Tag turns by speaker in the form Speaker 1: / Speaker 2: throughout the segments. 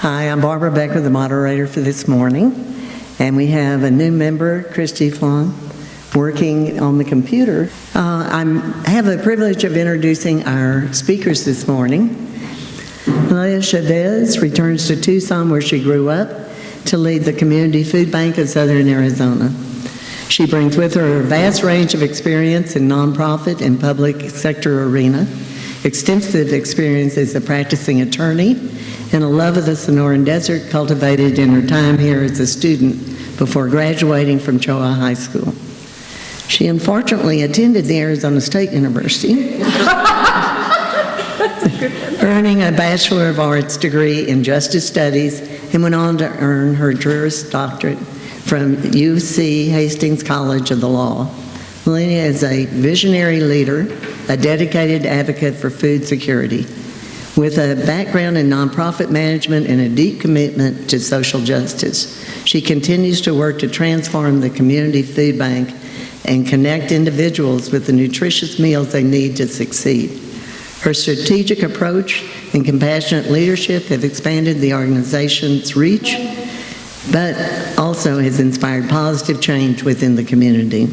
Speaker 1: Hi, I'm Barbara Becker, the moderator for this morning, and we have a new member, Christy Flon, working on the computer. I have the privilege of introducing our speakers this morning. Malea Chavez returns to Tucson, where she grew up, to lead the Community Food Bank of Southern Arizona. She brings with her a vast range of experience in nonprofit and public sector arena, extensive experience as a practicing attorney, and a love of the Sonoran Desert cultivated in her time here as a student before graduating from Choa High School. She unfortunately attended the Arizona State University, earning a Bachelor of Arts degree in Justice Studies, and went on to earn her Juris Doctorate from UC Hastings College of the Law. Malea is a visionary leader, a dedicated advocate for food security. With a background in nonprofit management and a deep commitment to social justice, she continues to work to transform the community food bank and connect individuals with the nutritious meals they need to succeed. Her strategic approach and compassionate leadership have expanded the organization's reach, but also has inspired positive change within the community.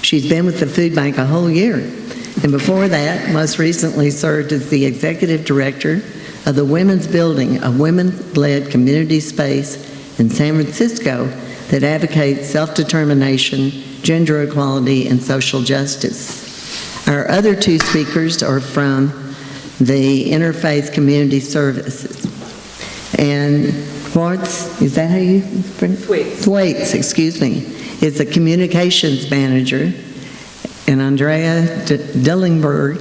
Speaker 1: She's been with the food bank a whole year, and before that, most recently served as the executive director of the Women's Building, a women-led community space in San Francisco that advocates self-determination, gender equality, and social justice. Our other two speakers are from the Interfaith Community Services. And Thwaits, is that how you pronounce it? Thwaits, excuse me, is the communications manager, and Andrea Dillenburg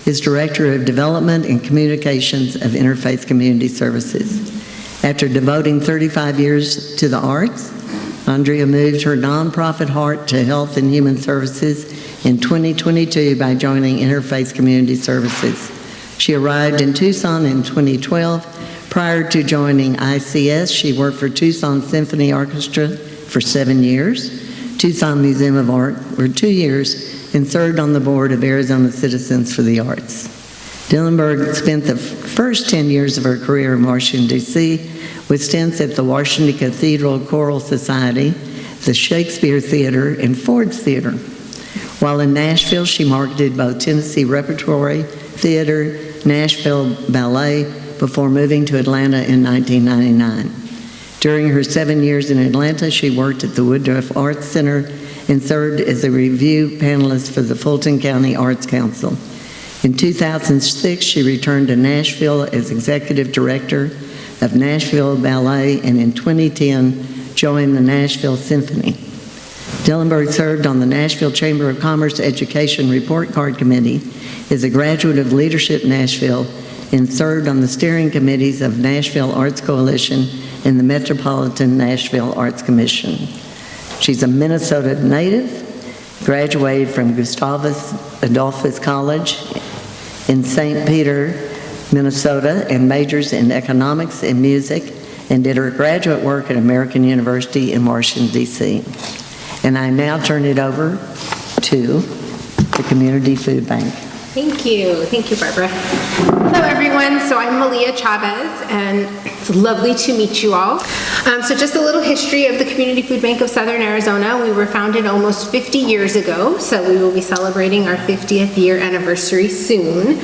Speaker 1: is Director of Development and Communications of Interfaith Community Services. After devoting 35 years to the arts, Andrea moved her nonprofit heart to health and human services in 2022 by joining Interfaith Community Services. She arrived in Tucson in 2012. Prior to joining ICS, she worked for Tucson Symphony Orchestra for 7 years, Tucson Museum of Art for 2 years, and served on the board of Arizona Citizens for the Arts. Dillenburg spent the first 10 years of her career in Washington, D.C., with stints at the Washington Cathedral Choral Society, the Shakespeare Theater, and Ford's Theater. While in Nashville, she marketed both Tennessee Repertory Theater, Nashville Ballet, before moving to Atlanta in 1999. During her 7 years in Atlanta, she worked at the Woodruff Arts Center and served as a review panelist for the Fulton County Arts Council. In 2006, she returned to Nashville as executive director of Nashville Ballet, and in 2010, joined the Nashville Symphony. Dillenburg served on the Nashville Chamber of Commerce Education Report Card Committee as a graduate of Leadership Nashville, and served on the steering committees of Nashville Arts Coalition and the Metropolitan Nashville Arts Commission. She's a Minnesota native, graduated from Gustavus Adolphus College in St. Peter, Minnesota, and majors in economics and music, and did her graduate work at American University in Washington, D.C. And I now turn it over to the Community Food Bank.
Speaker 2: Thank you, Barbara. Hello everyone, so I'm Malea Chavez, and it's lovely to meet you all. So just a little history of the Community Food Bank of Southern Arizona. We were founded almost 50 years ago, so we will be celebrating our 50th year anniversary soon,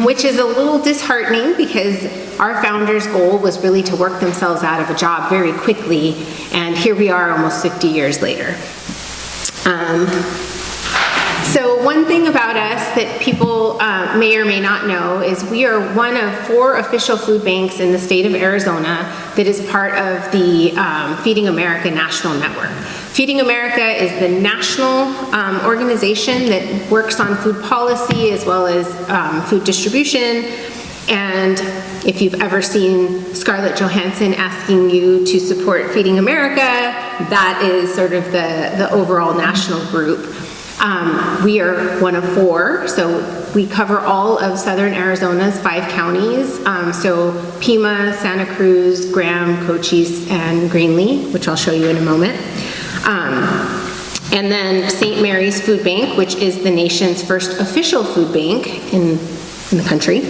Speaker 2: which is a little disheartening because our founder's goal was really to work themselves out of a job very quickly, and here we are almost 50 years later. So one thing about us that people may or may not know is we are one of 4 official food banks in the state of Arizona that is part of the Feeding America National Network. Feeding America is the national organization that works on food policy as well as food distribution. And if you've ever seen Scarlett Johansson asking you to support Feeding America, that is sort of the overall national group. We are one of 4, so we cover all of southern Arizona's 5 counties, so Pima, Santa Cruz, Graham, Cochise, and Greenlee, which I'll show you in a moment. And then St. Mary's Food Bank, which is the nation's first official food bank in in the country,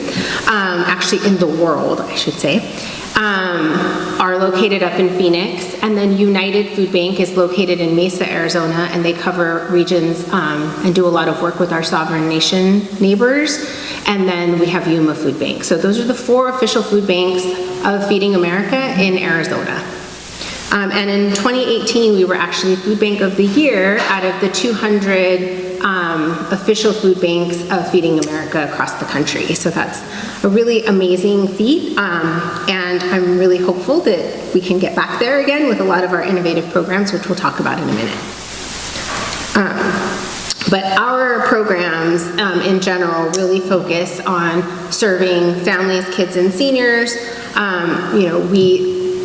Speaker 2: actually in the world, I should say, are located up in Phoenix. And then United Food Bank is located in Mesa, Arizona, and they cover regions and do a lot of work with our sovereign nation neighbors. And then we have Yuma Food Bank. So those are the 4 official food banks of Feeding America in Arizona. And in 2018, we were actually Food Bank of the Year out of the 200 official food banks of Feeding America across the country. So that's a really amazing feat, and I'm really hopeful that we can get back there again with a lot of our innovative programs, which we'll talk about in a minute. But our programs in general really focus on serving families, kids, and seniors.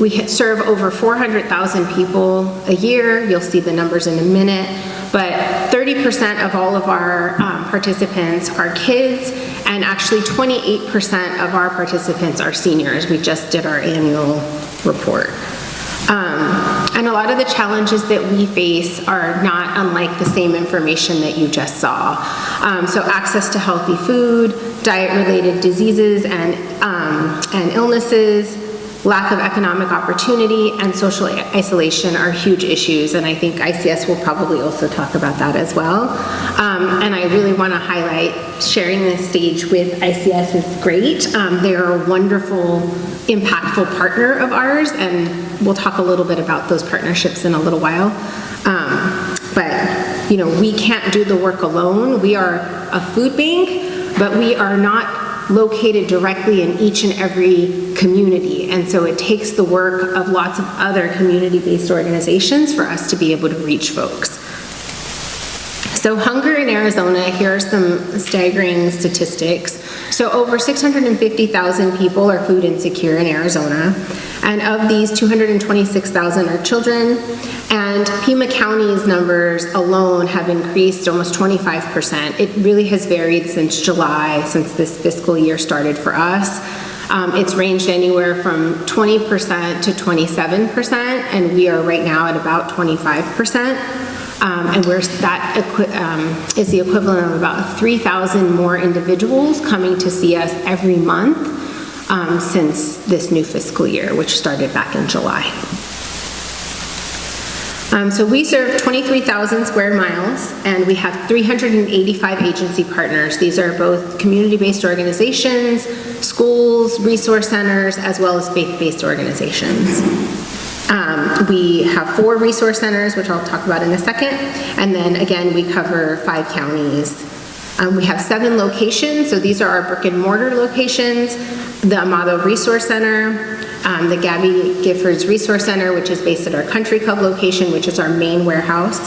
Speaker 2: We serve over 400,000 people a year. You'll see the numbers in a minute. But 30% of all of our participants are kids, and actually 28% of our participants are seniors. We just did our annual report. And a lot of the challenges that we face are not unlike the same information that you just saw. So access to healthy food, diet-related diseases and illnesses, lack of economic opportunity, and social isolation are huge issues, and I think ICS will probably also talk about that as well. And I really want to highlight sharing this stage with ICS is great. They are a wonderful, impactful partner of ours, and we'll talk a little bit about those partnerships in a little while. But we can't do the work alone. We are a food bank, but we are not located directly in each and every community, and so it takes the work of lots of other community-based organizations for us to be able to reach folks. So hunger in Arizona, here are some staggering statistics. So over 650,000 people are food insecure in Arizona, and of these, 226,000 are children, and Pima County's numbers alone have increased almost 25%. It really has varied since July, since this fiscal year started for us. It's ranged anywhere from 20% to 27%, and we are right now at about 25%. And that is the equivalent of about 3,000 more individuals coming to see us every month since this new fiscal year, which started back in July. So we serve 23,000 square miles, and we have 385 agency partners. These are both community-based organizations, schools, resource centers, as well as faith-based organizations. We have 4 resource centers, which I'll talk about in a second, and then again, we cover 5 counties. We have 7 locations, so these are our brick and mortar locations: the Amado Resource Center, the Gabby Giffords Resource Center, which is based at our Country Club location, which is our main warehouse,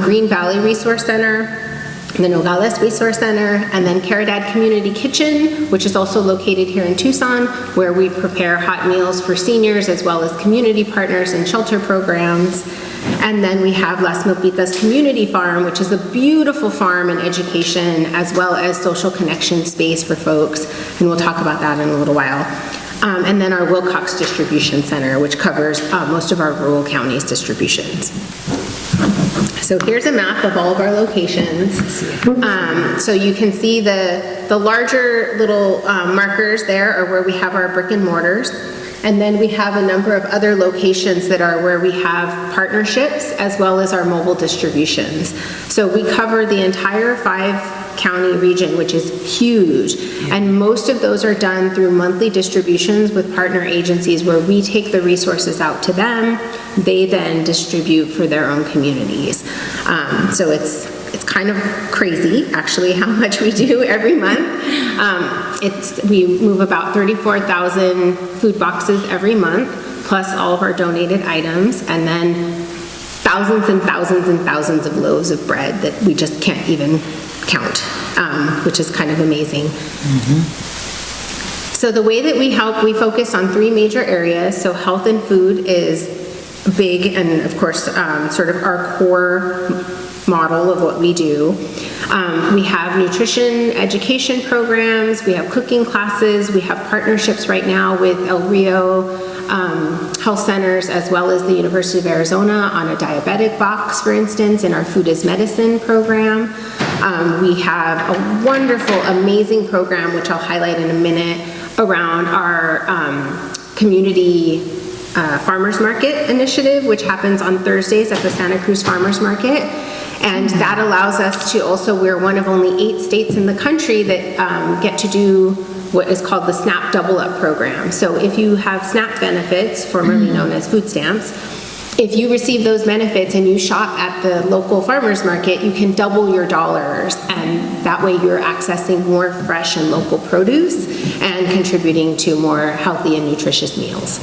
Speaker 2: Green Valley Resource Center, the Nogales Resource Center, and then Caridad Community Kitchen, which is also located here in Tucson, where we prepare hot meals for seniors as well as community partners and shelter programs. And then we have Las Milpitas Community Farm, which is a beautiful farm and education as well as social connection space for folks, and we'll talk about that in a little while. And then our Wilcox Distribution Center, which covers most of our rural counties' distributions. So here's a map of all of our locations. So you can see the larger little markers there are where we have our brick and mortars. And then we have a number of other locations that are where we have partnerships as well as our mobile distributions. So we cover the entire 5-county region, which is huge. And most of those are done through monthly distributions with partner agencies where we take the resources out to them. They then distribute for their own communities. So it's kind of crazy, actually, how much we do every month. We move about 34,000 food boxes every month, plus all of our donated items, and then thousands and thousands and thousands of loaves of bread that we just can't even count, which is kind of amazing. So the way that we help, we focus on 3 major areas. So health and food is big, and of course, sort of our core model of what we do. We have nutrition education programs, we have cooking classes, we have partnerships right now with El Rio health centers as well as the University of Arizona on a diabetic box, for instance, in our Food is Medicine program. We have a wonderful, amazing program, which I'll highlight in a minute, around our community farmers market initiative, which happens on Thursdays at the Santa Cruz Farmers Market. And that allows us to also, we're one of only 8 states in the country that get to do what is called the SNAP Double Up program. So if you have SNAP benefits, formerly known as food stamps, if you receive those benefits and you shop at the local farmers market, you can double your dollars, and that way you're accessing more fresh and local produce and contributing to more healthy and nutritious meals.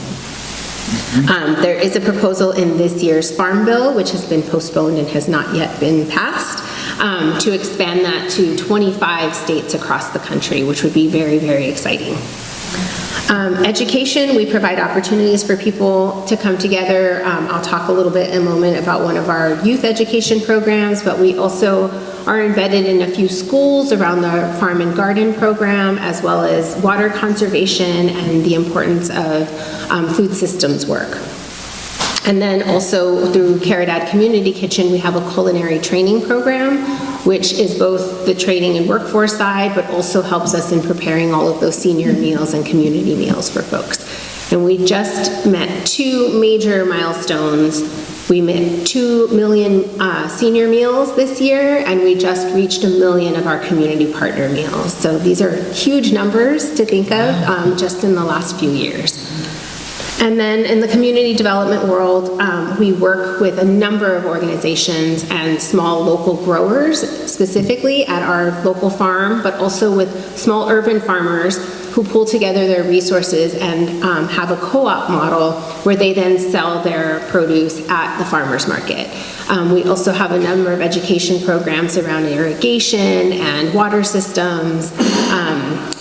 Speaker 2: There is a proposal in this year's Farm Bill, which has been postponed and has not yet been passed, to expand that to 25 states across the country, which would be very, very exciting. Education, we provide opportunities for people to come together. I'll talk a little bit in a moment about one of our youth education programs, but we also are embedded in a few schools around the farm and garden program, as well as water conservation and the importance of food systems work. And then also through Caridad Community Kitchen, we have a culinary training program, which is both the training and workforce side, but also helps us in preparing all of those senior meals and community meals for folks. And we just met 2 major milestones. We met 2 million senior meals this year, and we just reached 1 million of our community partner meals. So these are huge numbers to think of just in the last few years. And then in the community development world, we work with a number of organizations and small local growers, specifically at our local farm, but also with small urban farmers who pull together their resources and have a co-op model where they then sell their produce at the farmers market. We also have a number of education programs around irrigation and water systems,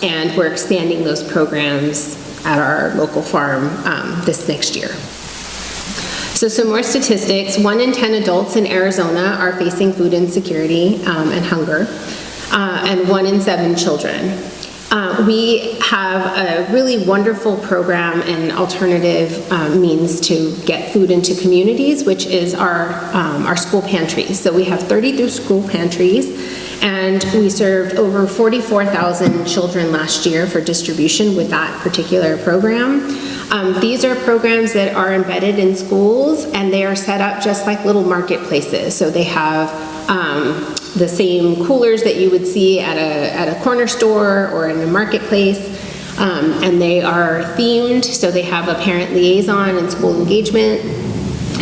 Speaker 2: and we're expanding those programs at our local farm this next year. So some more statistics. 1 in 10 adults in Arizona are facing food insecurity and hunger, and 1 in 7 children. We have a really wonderful program and alternative means to get food into communities, which is our school pantries. So we have 32 school pantries, and we served over 44,000 children last year for distribution with that particular program. These are programs that are embedded in schools, and they are set up just like little marketplaces. So they have the same coolers that you would see at a corner store or in a marketplace, and they are themed, so they have a parent liaison and school engagement,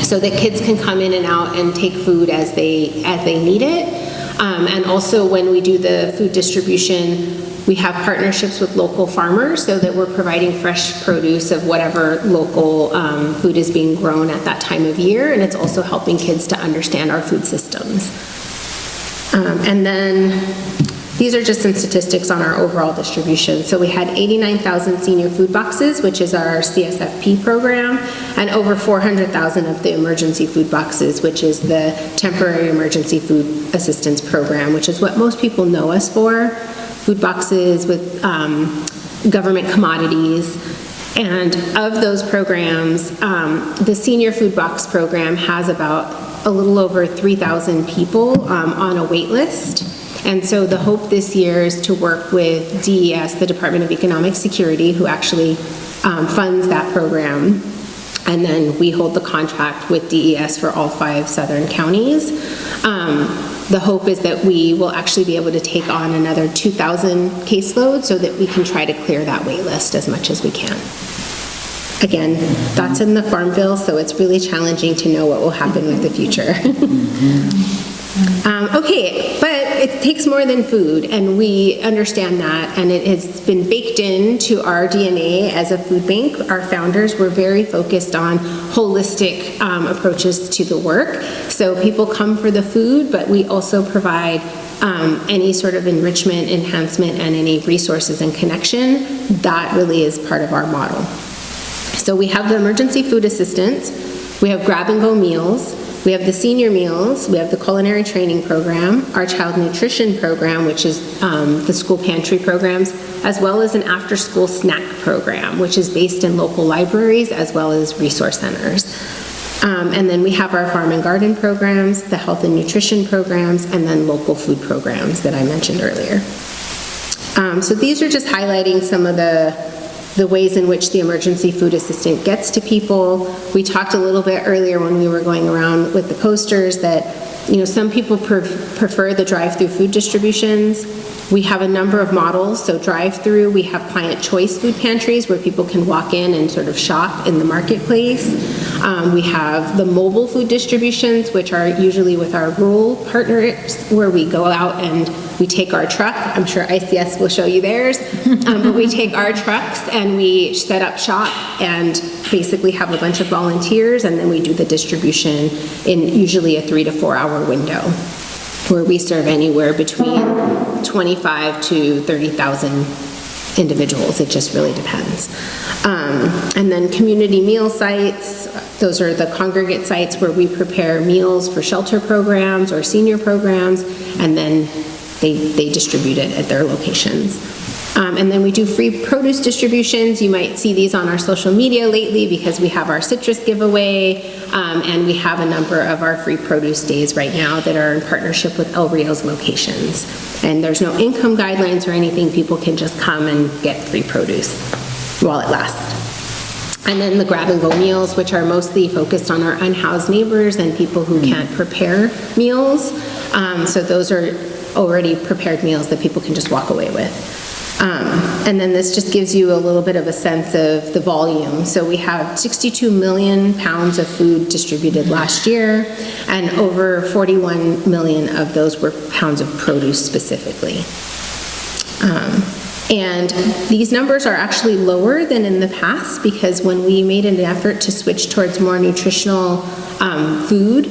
Speaker 2: so that kids can come in and out and take food as they need it. And also when we do the food distribution, we have partnerships with local farmers so that we're providing fresh produce of whatever local food is being grown at that time of year, and it's also helping kids to understand our food systems. And then these are just some statistics on our overall distribution. So we had 89,000 senior food boxes, which is our CSFP program, and over 400,000 of the emergency food boxes, which is the temporary emergency food assistance program, which is what most people know us for. Food boxes with government commodities. And of those programs, the senior food box program has about a little over 3,000 people on a wait list. And so the hope this year is to work with DES, the Department of Economic Security, who actually funds that program. And then we hold the contract with DES for all 5 southern counties. The hope is that we will actually be able to take on another 2,000 caseloads so that we can try to clear that wait list as much as we can. Again, that's in the Farm Bill, so it's really challenging to know what will happen with the future. Okay, but it takes more than food, and we understand that, and it has been baked into our DNA as a food bank. Our founders were very focused on holistic approaches to the work. So people come for the food, but we also provide any sort of enrichment, enhancement, and any resources and connection. That really is part of our model. So we have the emergency food assistance, we have grab-and-go meals, we have the senior meals, we have the culinary training program, our child nutrition program, which is the school pantry programs, as well as an after-school snack program, which is based in local libraries as well as resource centers. And then we have our farm and garden programs, the health and nutrition programs, and then local food programs that I mentioned earlier. So these are just highlighting some of the ways in which the emergency food assistant gets to people. We talked a little bit earlier when we were going around with the posters that, some people prefer the drive-through food distributions. We have a number of models. So drive-through, we have client choice food pantries where people can walk in and sort of shop in the marketplace. We have the mobile food distributions, which are usually with our rural partners, where we go out and we take our truck. I'm sure ICS will show you theirs. But we take our trucks and we set up shop and basically have a bunch of volunteers, and then we do the distribution in usually a 3 to 4 hour window, where we serve anywhere between 25 to 30,000 individuals. It just really depends. And then community meal sites, those are the congregate sites where we prepare meals for shelter programs or senior programs, and then they distribute it at their locations. And then we do free produce distributions. You might see these on our social media lately because we have our citrus giveaway, and we have a number of our free produce days right now that are in partnership with El Rio's locations. And there's no income guidelines or anything. People can just come and get free produce while it lasts. And then the grab-and-go meals, which are mostly focused on our unhoused neighbors and people who can't prepare meals. So those are already prepared meals that people can just walk away with. And then this just gives you a little bit of a sense of the volume. So we have 62 million pounds of food distributed last year, and over 41 million of those were pounds of produce specifically. And these numbers are actually lower than in the past, because when we made an effort to switch towards more nutritional food,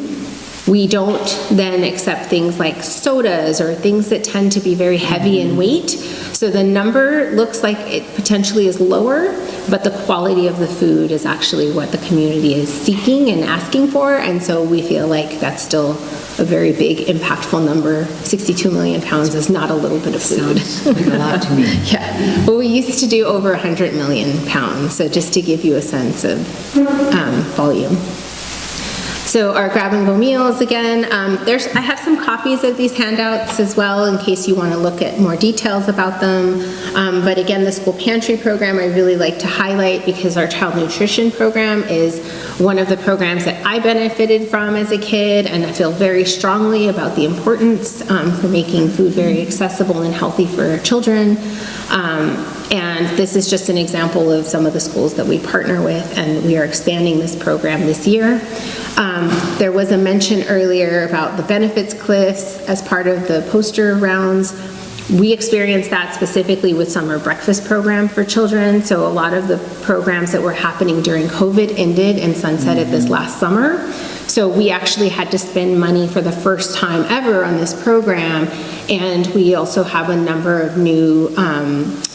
Speaker 2: we don't then accept things like sodas or things that tend to be very heavy in weight. So the number looks like it potentially is lower, but the quality of the food is actually what the community is seeking and asking for. And so we feel like that's still a very big, impactful number. 62 million pounds is not a little bit of food.
Speaker 3: Sounds like a lot to me.
Speaker 2: Yeah. Well, we used to do over 100 million pounds. So just to give you a sense of volume. So our grab-and-go meals, again, I have some copies of these handouts as well in case you want to look at more details about them. But again, the school pantry program I really like to highlight because our child nutrition program is one of the programs that I benefited from as a kid, and I feel very strongly about the importance for making food very accessible and healthy for our children. And this is just an example of some of the schools that we partner with, and we are expanding this program this year. There was a mention earlier about the benefits cliffs as part of the poster rounds. We experienced that specifically with summer breakfast program for children. So a lot of the programs that were happening during COVID ended and sunsetted this last summer. So we actually had to spend money for the first time ever on this program. And we also have a number of new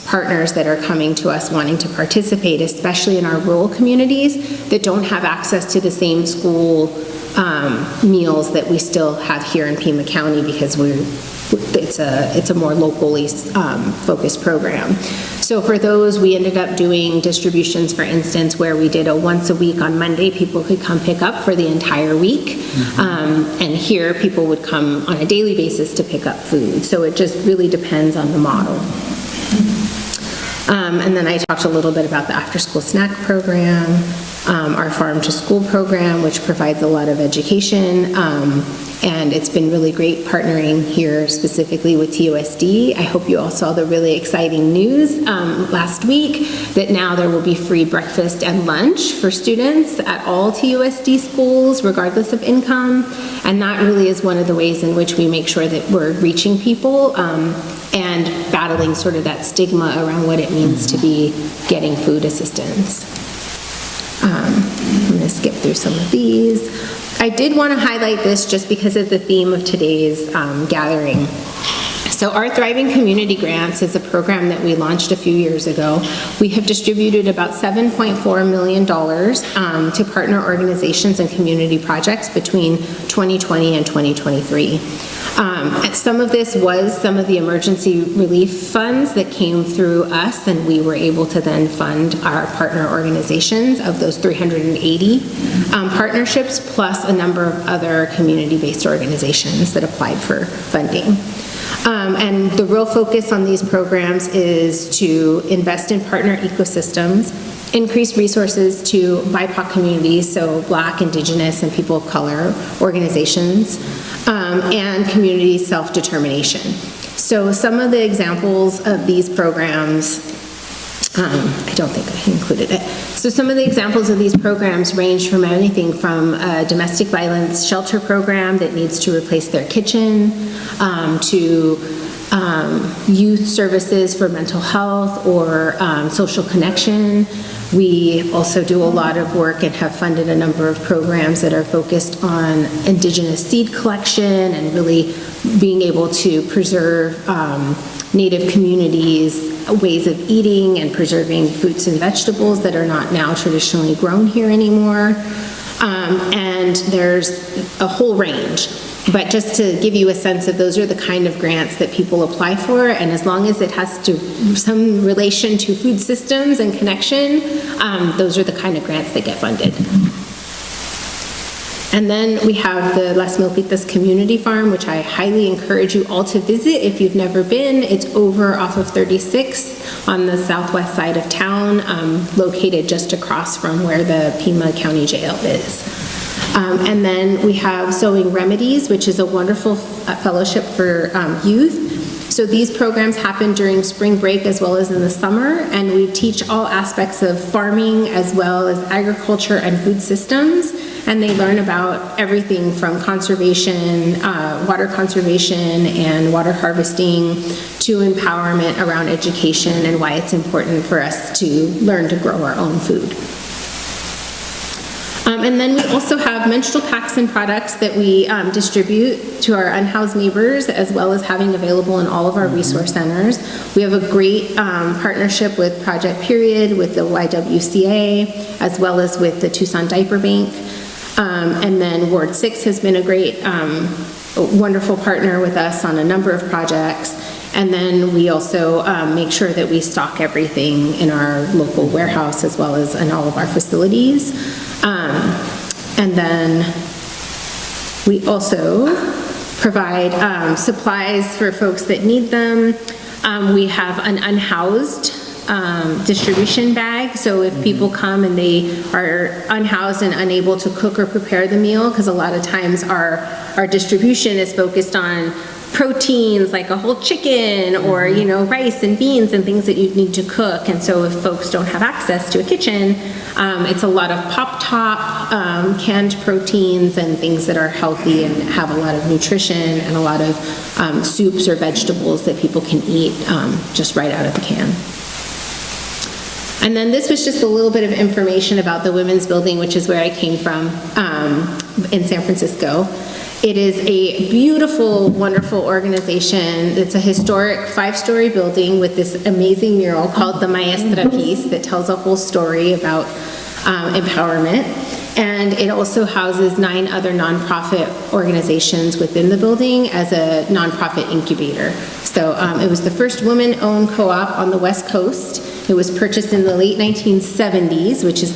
Speaker 2: partners that are coming to us wanting to participate, especially in our rural communities that don't have access to the same school meals that we still have here in Pima County, because it's a more locally focused program. So for those, we ended up doing distributions, for instance, where we did a once a week on Monday, people could come pick up for the entire week. And here people would come on a daily basis to pick up food. So it just really depends on the model. And then I talked a little bit about the after-school snack program, our farm-to-school program, which provides a lot of education, and it's been really great partnering here specifically with TUSD. I hope you all saw the really exciting news last week that now there will be free breakfast and lunch for students at all TUSD schools, regardless of income, and that really is one of the ways in which we make sure that we're reaching people and battling sort of that stigma around what it means to be getting food assistance. I'm going to skip through some of these. I did want to highlight this just because of the theme of today's gathering. So our Thriving Community Grants is a program that we launched a few years ago. We have distributed about $7.4 million to partner organizations and community projects between 2020 and 2023. And some of this was some of the emergency relief funds that came through us, and we were able to then fund our partner organizations of those 380 partnerships, plus a number of other community-based organizations that applied for funding. And the real focus on these programs is to invest in partner ecosystems, increase resources to BIPOC communities, so Black, Indigenous, and people of color organizations, and community self-determination. So some of the examples of these programs, I don't think I included it. So some of the examples of these programs range from anything from a domestic violence shelter program that needs to replace their kitchen, to youth services for mental health or social connection. We also do a lot of work and have funded a number of programs that are focused on indigenous seed collection and really being able to preserve Native communities' ways of eating and preserving fruits and vegetables that are not now traditionally grown here anymore. And there's a whole range. But just to give you a sense of, those are the kind of grants that people apply for, and as long as it has some relation to food systems and connection, those are the kind of grants that get funded. And then we have the Las Milpitas Community Farm, which I highly encourage you all to visit if you've never been. It's over off of 36 on the southwest side of town, located just across from where the Pima County Jail is. And then we have Sewing Remedies, which is a wonderful fellowship for youth. So these programs happen during spring break as well as in the summer, and we teach all aspects of farming as well as agriculture and food systems, and they learn about everything from conservation, water conservation and water harvesting, to empowerment around education and why it's important for us to learn to grow our own food. And then we also have menstrual packs and products that we distribute to our unhoused neighbors, as well as having available in all of our resource centers. We have a great partnership with Project Period, with the YWCA, as well as with the Tucson Diaper Bank. And then Ward 6 has been a great, wonderful partner with us on a number of projects. And then we also make sure that we stock everything in our local warehouse as well as in all of our facilities. And then we also provide supplies for folks that need them. We have an unhoused distribution bag, so if people come and they are unhoused and unable to cook or prepare the meal, because a lot of times our distribution is focused on proteins like a whole chicken or, you know, rice and beans and things that you need to cook. And so if folks don't have access to a kitchen, it's a lot of pop-top, canned proteins and things that are healthy and have a lot of nutrition, and a lot of soups or vegetables that people can eat just right out of the can. And then this was just a little bit of information about the Women's Building, which is where I came from in San Francisco. It is a beautiful, wonderful organization. It's a historic 5-story building with this amazing mural called the Maestra Piece that tells a whole story about empowerment. And it also houses 9 other nonprofit organizations within the building as a nonprofit incubator. So it was the first woman-owned co-op on the West Coast. It was purchased in the late 1970s, which is,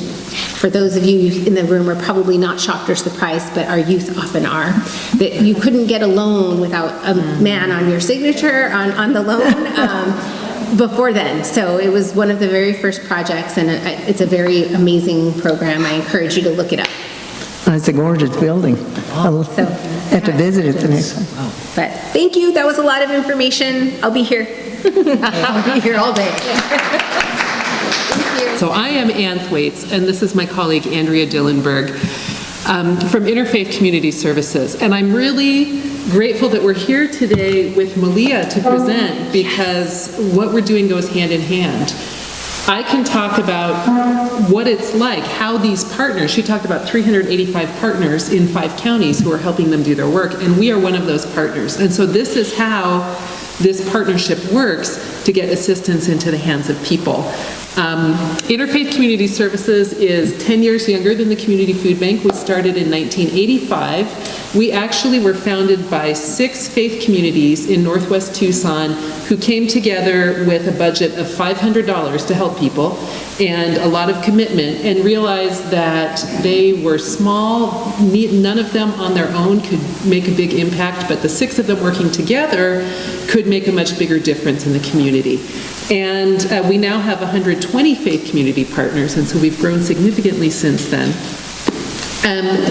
Speaker 2: for those of you in the room, are probably not shocked or surprised, but our youth often are, that you couldn't get a loan without a man on your signature on the loan before then. So it was one of the very first projects, and it's a very amazing program. I encourage you to look it up.
Speaker 1: It's a gorgeous building. I'll have to visit it the next time.
Speaker 2: But thank you. That was a lot of information. I'll be here. I'll be here all day. Thank you.
Speaker 3: So I am Ann Thwaits, and this is my colleague Andrea Dillenburg from Interfaith Community Services. And I'm really grateful that we're here today with Malea to present, because what we're doing goes hand in hand. I can talk about what it's like, how these partners, she talked about 385 partners in 5 counties who are helping them do their work, and we are one of those partners. And so this is how this partnership works to get assistance into the hands of people. Interfaith Community Services is 10 years younger than the Community Food Bank. We started in 1985. We actually were founded by 6 faith communities in Northwest Tucson who came together with a budget of $500 to help people and a lot of commitment, and realized that they were small, none of them on their own could make a big impact, but the 6 of them working together could make a much bigger difference in the community. And we now have 120 faith community partners, and so we've grown significantly since then.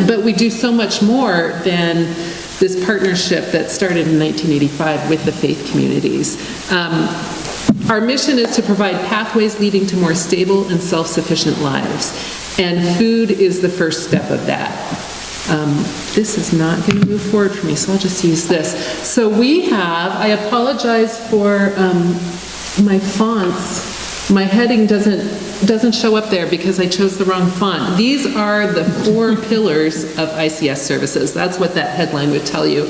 Speaker 3: But we do so much more than this partnership that started in 1985 with the faith communities. Our mission is to provide pathways leading to more stable and self-sufficient lives, and food is the first step of that. This is not going to move forward for me, so I'll just use this. So we have, I apologize for my fonts. My heading doesn't show up there because I chose the wrong font. These are the 4 pillars of ICS services. That's what that headline would tell you.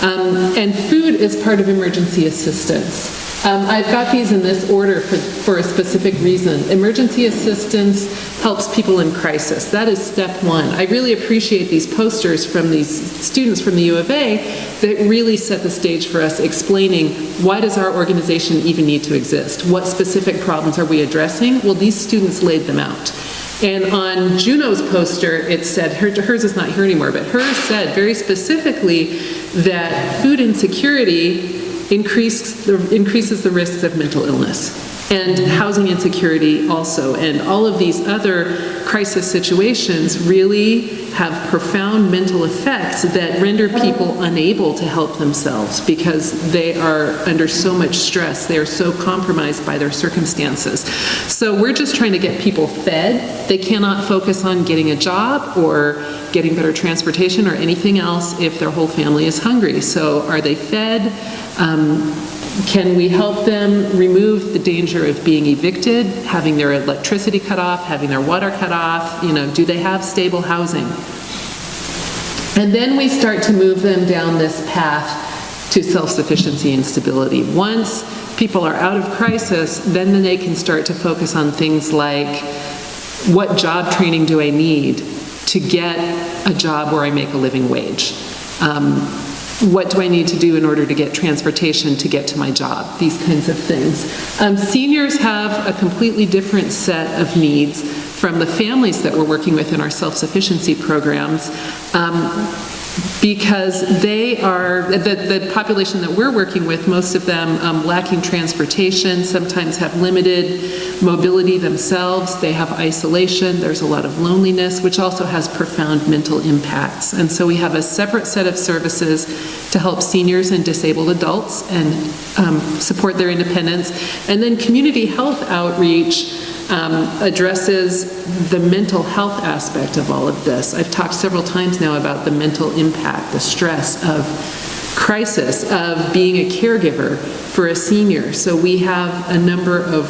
Speaker 3: And food is part of emergency assistance. I've got these in this order for a specific reason. Emergency assistance helps people in crisis. That is step 1. I really appreciate these posters from these students from the U of A that really set the stage for us, explaining why does our organization even need to exist? What specific problems are we addressing? Well, these students laid them out. And on Juno's poster, it said, hers is not here anymore, but hers said very specifically that food insecurity increases the risks of mental illness, and housing insecurity also, and all of these other crisis situations really have profound mental effects that render people unable to help themselves because they are under so much stress. They are so compromised by their circumstances. So we're just trying to get people fed. They cannot focus on getting a job or getting better transportation or anything else if their whole family is hungry. So are they fed? Can we help them remove the danger of being evicted, having their electricity cut off, having their water cut off? Do they have stable housing? And then we start to move them down this path to self-sufficiency and stability. Once people are out of crisis, then they can start to focus on things like, what job training do I need to get a job where I make a living wage? What do I need to do in order to get transportation to get to my job? These kinds of things. Seniors have a completely different set of needs from the families that we're working with in our self-sufficiency programs, because they are, the population that we're working with, most of them lacking transportation, sometimes have limited mobility themselves, they have isolation, there's a lot of loneliness, which also has profound mental impacts. And so we have a separate set of services to help seniors and disabled adults and support their independence. And then community health outreach addresses the mental health aspect of all of this. I've talked several times now about the mental impact, the stress of crisis, of being a caregiver for a senior. So we have a number of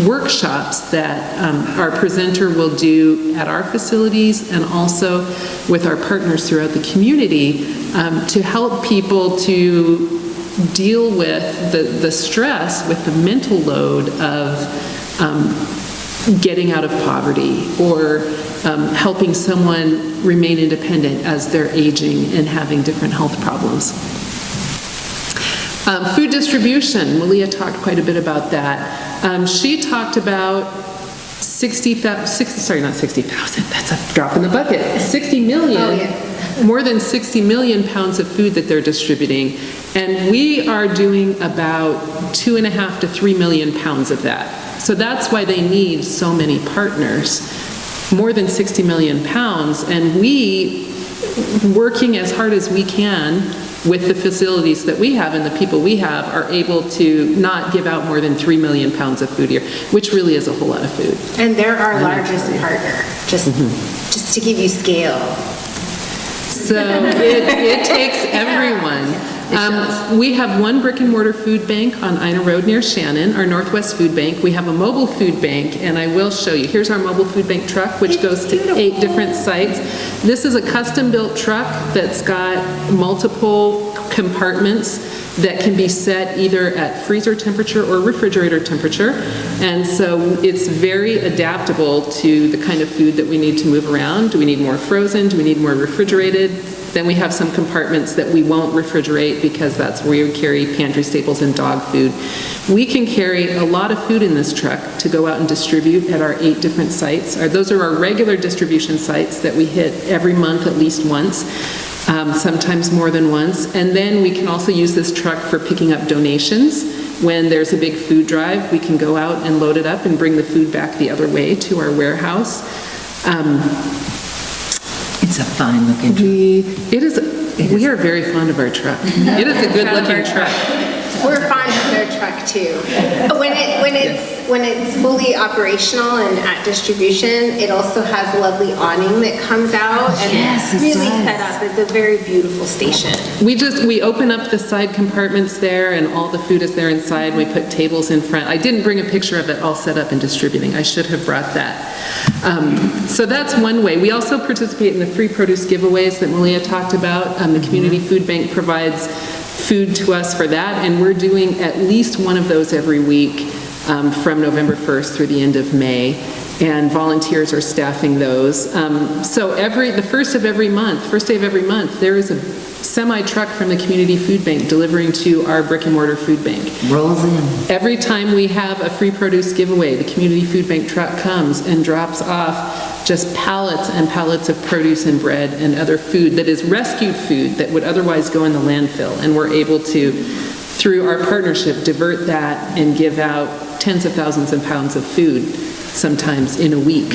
Speaker 3: workshops that our presenter will do at our facilities and also with our partners throughout the community to help people to deal with the stress, with the mental load of getting out of poverty, or helping someone remain independent as they're aging and having different health problems. Food distribution, Malea talked quite a bit about that. She talked about 60,000, that's a drop in the bucket, 60 million.
Speaker 2: Oh, yeah.
Speaker 3: More than 60 million pounds of food that they're distributing, and we are doing about 2.5 to 3 million pounds of that. So that's why they need so many partners, more than 60 million pounds, and we, working as hard as we can with the facilities that we have and the people we have, are able to not give out more than 3 million pounds of food a year, which really is a whole lot of food.
Speaker 2: And they're our largest partner, just to give you scale.
Speaker 3: So it takes everyone. We have one brick and mortar food bank on Ina Road near Shannon, our Northwest Food Bank. We have a mobile food bank, and I will show you. Here's our mobile food bank truck, which goes to 8 different sites. This is a custom-built truck that's got multiple compartments that can be set either at freezer temperature or refrigerator temperature. And so it's very adaptable to the kind of food that we need to move around. Do we need more frozen? Do we need more refrigerated? Then we have some compartments that we won't refrigerate because that's where we carry pantry staples and dog food. We can carry a lot of food in this truck to go out and distribute at our 8 different sites. Those are our regular distribution sites that we hit every month at least once, sometimes more than once. And then we can also use this truck for picking up donations. When there's a big food drive, we can go out and load it up and bring the food back the other way to our warehouse.
Speaker 4: It's a fine-looking truck.
Speaker 3: We are very fond of our truck. It is a good-looking truck.
Speaker 2: We're fond of their truck too. When it's fully operational and at distribution, it also has a lovely awning that comes out and
Speaker 4: Yes, it
Speaker 2: really
Speaker 4: does.
Speaker 2: set up. It's a very beautiful station.
Speaker 3: We open up the side compartments there and all the food is there inside. We put tables in front. I didn't bring a picture of it all set up and distributing. I should have brought that. So that's one way. We also participate in the free produce giveaways that Malea talked about. The Community Food Bank provides food to us for that, and we're doing at least one of those every week from November 1st through the end of May, and volunteers are staffing those. So the first day of every month, there is a semi-truck from the Community Food Bank delivering to our brick and mortar food bank.
Speaker 4: Rolls in.
Speaker 3: Every time we have a free produce giveaway, the Community Food Bank truck comes and drops off just pallets and pallets of produce and bread and other food that is rescued food that would otherwise go in the landfill. And we're able to, through our partnership, divert that and give out tens of thousands of pounds of food, sometimes in a week.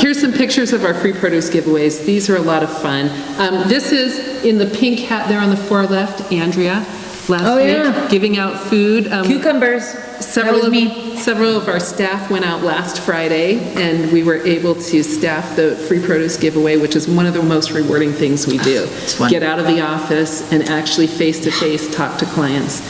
Speaker 3: Here's some pictures of our free produce giveaways. These are a lot of fun. This is in the pink hat there on the far left, Andrea, last week, giving out food.
Speaker 4: Cucumbers.
Speaker 3: Several
Speaker 4: That was me.
Speaker 3: Several of our staff went out last Friday, and we were able to staff the free produce giveaway, which is one of the most rewarding things we do.
Speaker 4: It's fun.
Speaker 3: Get out of the office and actually face-to-face talk to clients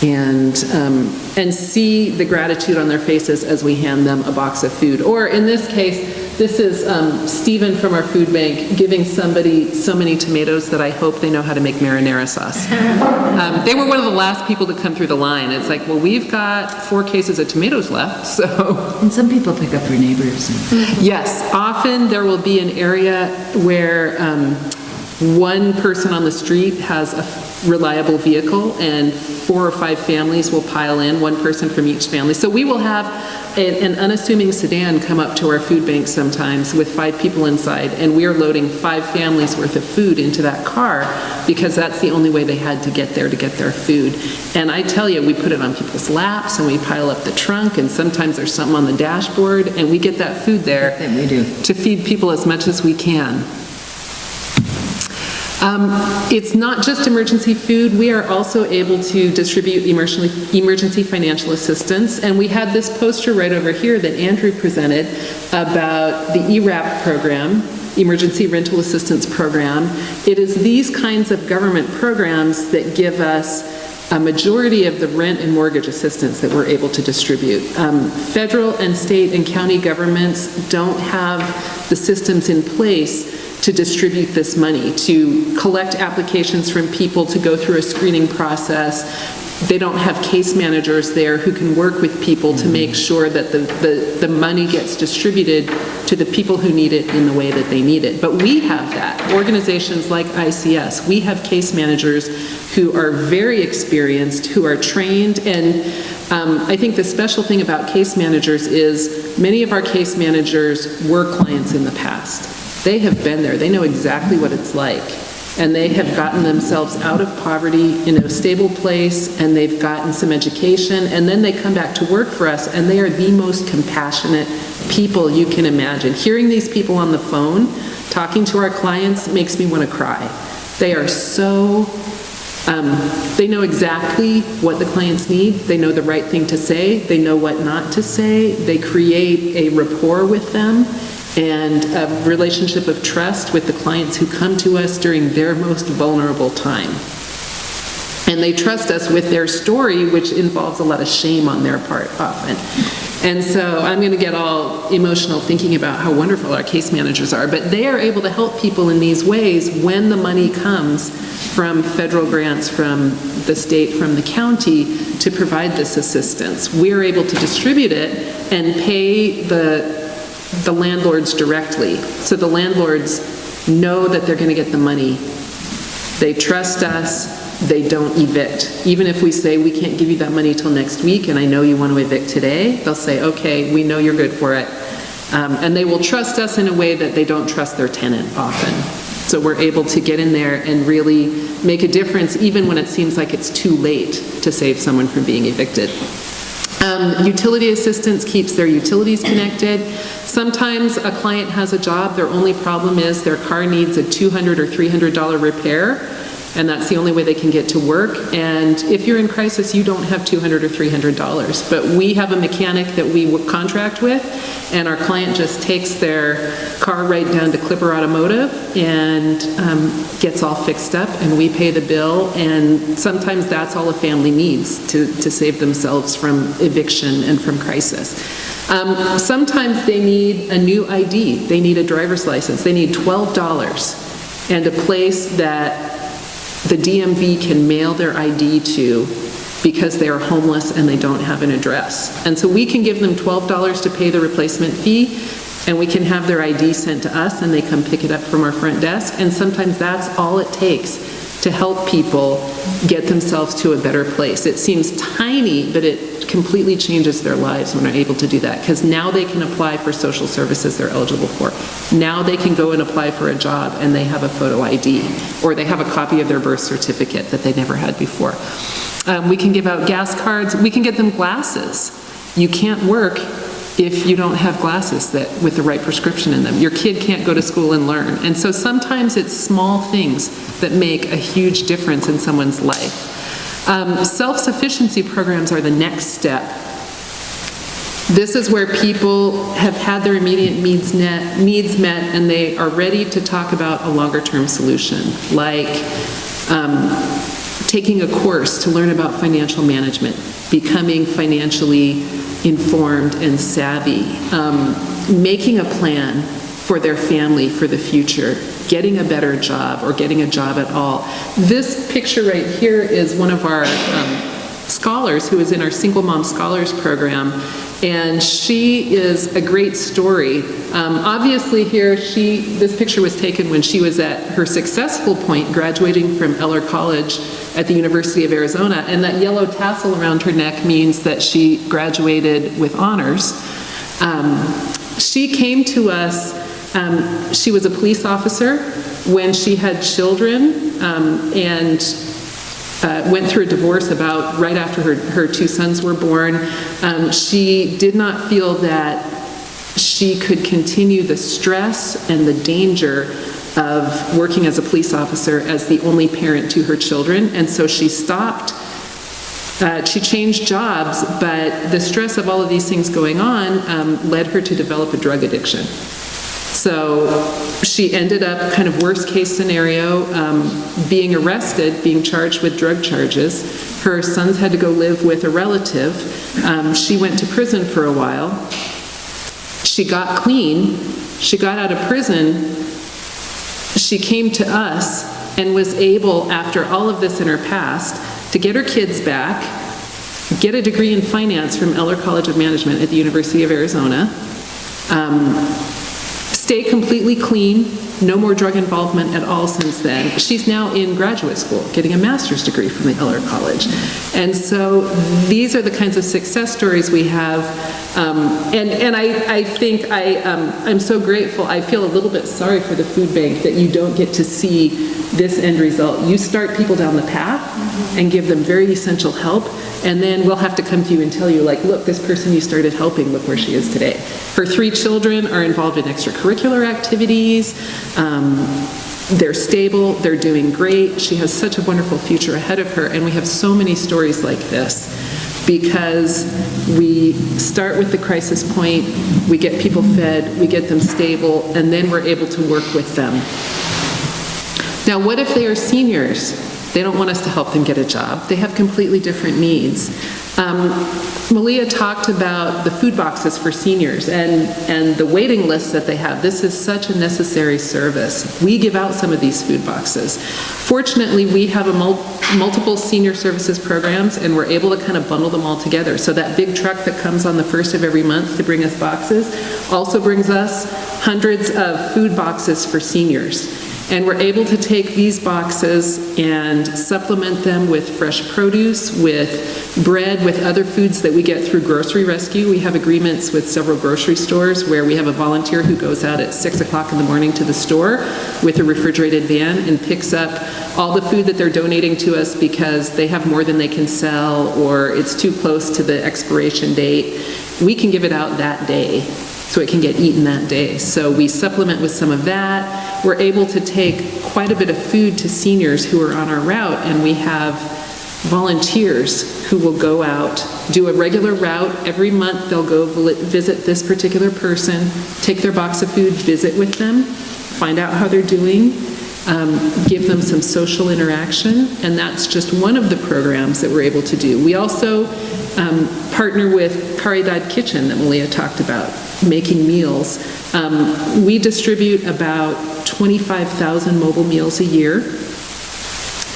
Speaker 3: and see the gratitude on their faces as we hand them a box of food. Or in this case, this is Stephen from our food bank giving somebody so many tomatoes that I hope they know how to make marinara sauce. They were one of the last people to come through the line. It's like, well, we've got 4 cases of tomatoes left, so.
Speaker 4: And some people pick up for neighbors.
Speaker 3: Yes, often there will be an area where one person on the street has a reliable vehicle and 4 or 5 families will pile in, one person from each family. So we will have an unassuming sedan come up to our food bank sometimes with 5 people inside, and we are loading 5 families worth of food into that car because that's the only way they had to get there to get their food. And I tell you, we put it on people's laps and we pile up the trunk, and sometimes there's something on the dashboard, and we get that food there
Speaker 4: That we do.
Speaker 3: to feed people as much as we can. It's not just emergency food. We are also able to distribute emergency financial assistance. And we had this poster right over here that Andrew presented about the ERAP program, Emergency Rental Assistance Program. It is these kinds of government programs that give us a majority of the rent and mortgage assistance that we're able to distribute. Federal and state and county governments don't have the systems in place to distribute this money, to collect applications from people, to go through a screening process. They don't have case managers there who can work with people to make sure that the money gets distributed to the people who need it in the way that they need it. But we have that. Organizations like ICS, we have case managers who are very experienced, who are trained, and I think the special thing about case managers is many of our case managers were clients in the past. They have been there. They know exactly what it's like. And they have gotten themselves out of poverty in a stable place, and they've gotten some education, and then they come back to work for us, and they are the most compassionate people you can imagine. Hearing these people on the phone, talking to our clients, makes me want to cry. They are so, they know exactly what the clients need. They know the right thing to say. They know what not to say. They create a rapport with them and a relationship of trust with the clients who come to us during their most vulnerable time. And they trust us with their story, which involves a lot of shame on their part often. And so I'm going to get all emotional thinking about how wonderful our case managers are, but they are able to help people in these ways when the money comes from federal grants, from the state, from the county, to provide this assistance. We're able to distribute it and pay the landlords directly. So the landlords know that they're going to get the money. They trust us. They don't evict. Even if we say we can't give you that money till next week and I know you want to evict today, they'll say, okay, we know you're good for it. And they will trust us in a way that they don't trust their tenant often. So we're able to get in there and really make a difference even when it seems like it's too late to save someone from being evicted. Utility assistance keeps their utilities connected. Sometimes a client has a job, their only problem is their car needs a $200 or $300 repair, and that's the only way they can get to work. And if you're in crisis, you don't have $200 or $300. But we have a mechanic that we contract with, and our client just takes their car right down to Clipper Automotive and gets all fixed up, and we pay the bill. And sometimes that's all a family needs to save themselves from eviction and from crisis. Sometimes they need a new ID. They need a driver's license. They need $12 and a place that the DMV can mail their ID to because they are homeless and they don't have an address. And so we can give them $12 to pay the replacement fee, and we can have their ID sent to us and they come pick it up from our front desk. And sometimes that's all it takes to help people get themselves to a better place. It seems tiny, but it completely changes their lives when they're able to do that, because now they can apply for social services they're eligible for. Now they can go and apply for a job and they have a photo ID, or they have a copy of their birth certificate that they never had before. We can give out gas cards. We can get them glasses. You can't work if you don't have glasses that with the right prescription in them. Your kid can't go to school and learn. And so sometimes it's small things that make a huge difference in someone's life. Self-sufficiency programs are the next step. This is where people have had their immediate needs met and they are ready to talk about a longer-term solution, like taking a course to learn about financial management, becoming financially informed and savvy, making a plan for their family for the future, getting a better job or getting a job at all. This picture right here is one of our scholars who is in our Single Mom Scholars Program, and she is a great story. Obviously here, this picture was taken when she was at her successful point, graduating from Eller College at the University of Arizona, and that yellow tassel around her neck means that she graduated with honors. She came to us, she was a police officer when she had children, and went through a divorce about right after her two sons were born. She did not feel that she could continue the stress and the danger of working as a police officer as the only parent to her children, and so she stopped. She changed jobs, but the stress of all of these things going on led her to develop a drug addiction. So she ended up, kind of worst case scenario, being arrested, being charged with drug charges. Her sons had to go live with a relative. She went to prison for a while. She got clean. She got out of prison. She came to us and was able, after all of this in her past, to get her kids back, get a degree in finance from Eller College of Management at the University of Arizona, stay completely clean, no more drug involvement at all since then. She's now in graduate school, getting a master's degree from the Eller College. And so these are the kinds of success stories we have. And I think I'm so grateful. I feel a little bit sorry for the food bank that you don't get to see this end result. You start people down the path and give them very essential help, and then we'll have to come to you and tell you, like, look, this person you started helping, look where she is today. Her 3 children are involved in extracurricular activities. They're stable, they're doing great. She has such a wonderful future ahead of her, and we have so many stories like this because we start with the crisis point, we get people fed, we get them stable, and then we're able to work with them. Now, what if they are seniors? They don't want us to help them get a job. They have completely different needs. Malea talked about the food boxes for seniors and the waiting lists that they have. This is such a necessary service. We give out some of these food boxes. Fortunately, we have multiple senior services programs, and we're able to kind of bundle them all together. So that big truck that comes on the first of every month to bring us boxes also brings us hundreds of food boxes for seniors. And we're able to take these boxes and supplement them with fresh produce, with bread, with other foods that we get through Grocery Rescue. We have agreements with several grocery stores where we have a volunteer who goes out at 6 o'clock in the morning to the store with a refrigerated van and picks up all the food that they're donating to us because they have more than they can sell or it's too close to the expiration date. We can give it out that day, so it can get eaten that day. So we supplement with some of that. We're able to take quite a bit of food to seniors who are on our route, and we have volunteers who will go out, do a regular route. Every month they'll go visit this particular person, take their box of food, visit with them, find out how they're doing, give them some social interaction, and that's just one of the programs that we're able to do. We also partner with Caridad Kitchen that Malea talked about, making meals. We distribute about 25,000 mobile meals a year,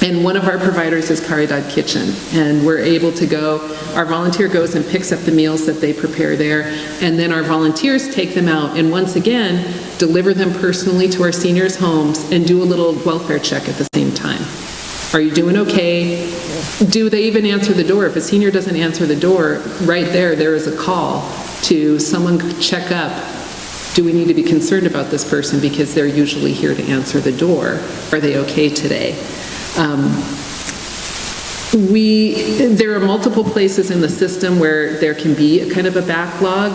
Speaker 3: and one of our providers is Caridad Kitchen, and we're able to go, our volunteer goes and picks up the meals that they prepare there, and then our volunteers take them out and once again deliver them personally to our seniors' homes and do a little welfare check at the same time. Are you doing okay? Do they even answer the door? If a senior doesn't answer the door, right there is a call to someone check up. Do we need to be concerned about this person because they're usually here to answer the door? Are they okay today? There are multiple places in the system where there can be a kind of a backlog.